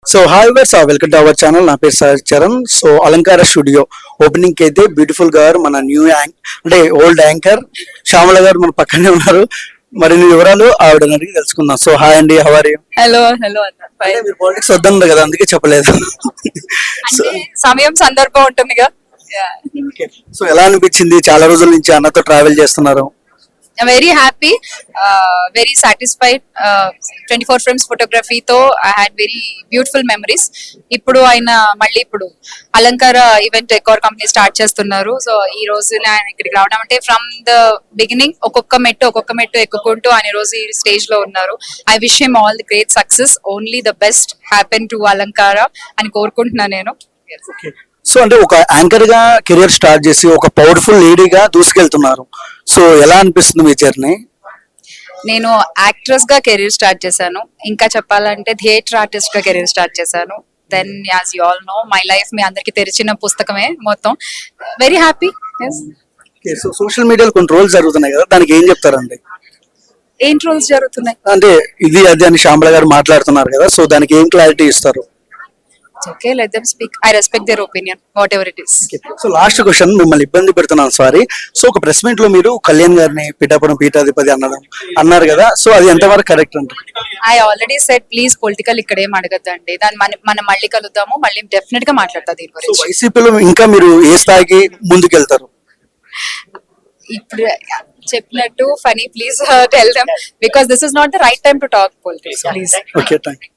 So hi viewers welcome to our channel. నా పేరు సార్ Charan. So Alankara studio opening కి అయితే బ్యూటిఫుల్ గారు మన న్యూ అంటే ఓల్డ్ యాంకర్ శ్యామల గారు మన పక్కనే ఉన్నారు. మరిన్ని వివరాలు ఆవిడని అడిగి తెలుసుకుందాం. సో హాయ్ అండి, how are you? Hello hello అన్న అంటే మీరు పాలిటిక్స్ వద్దన్నారు కదా, అందుకే చెప్పలేదు. సో సమయం సందర్భం ఉంటుందిగా. సో ఎలా అనిపించింది? చాలా రోజుల నుంచి అన్నతో ట్రావెల్ చేస్తున్నారు. Very happy, very satisfied. 24 frames ఫోటోగ్రఫీతో I had very beautiful memories. ఇప్పుడు ఆయన మళ్ళీ ఇప్పుడు Alankara event decor company start చేస్తున్నారు. సో ఈ రోజు ఆయన ఇక్కడికి రావడం అంటే ఫ్రమ్ ద బిగినింగ్ ఒక్కొక్క మెట్టు ఎక్కుకుంటూ ఆయన రోజు ఈ స్టేజ్ లో ఉన్నారు. I wish him all the great success, only the best happen to అలంకార అని కోరుకుంటున్నాను నేను. సో అంటే ఒక యాంకర్ గా కెరియర్ స్టార్ట్ చేసి ఒక పవర్ఫుల్ లేడీగా దూసుకెళ్తున్నారు. సో ఎలా అనిపిస్తుంది మీ జర్నీ? నేను యాక్ట్రెస్ గా కెరీర్ స్టార్ట్ చేశాను. ఇంకా చెప్పాలంటే థియేటర్ ఆర్టిస్ట్ గా కెరీర్ స్టార్ట్ చేశాను. Then as you all know my life మీ అందరికి తెరిచిన పుస్తకమే మొత్తం. Very happy. సో సోషల్ మీడియాలో కొన్ని రోల్స్ జరుగుతున్నాయి కదా, దానికి ఏం చెప్తారండి? ఏం రోల్స్ జరుగుతున్నాయి? అంటే ఇది అది అని శ్యామల గారు మాట్లాడుతున్నారు కదా, సో దానికి ఏం క్లారిటీ ఇస్తారు? Okay, let them speak. I respect their opinion what ever it is. So last question, మిమ్మల్ని ఇబ్బంది పెడుతున్నాను, సారీ. సో ఒక ప్రెస్ మీట్ లో మీరు కళ్యాణ్ గారిని పిఠాపురం పీఠాధిపతి అన్నారు కదా, సో అది ఎంతవరకు కరెక్ట్ అంటారు? I already set please political ఇక్కడ ఏం అడగద్దండి. దాన్ని మనం మళ్ళీ కలుద్దాము, మళ్ళీ డెఫినెట్ గా మాట్లాడతా దీని సో గురించి. వైసీపీలో ఇంకా మీరు ఏ స్థాయికి ముందుకెళ్తారు? ఇప్పుడు చెప్పినట్టు Phani please tell them because this is not the right time to talk politics please. Okay, thank you.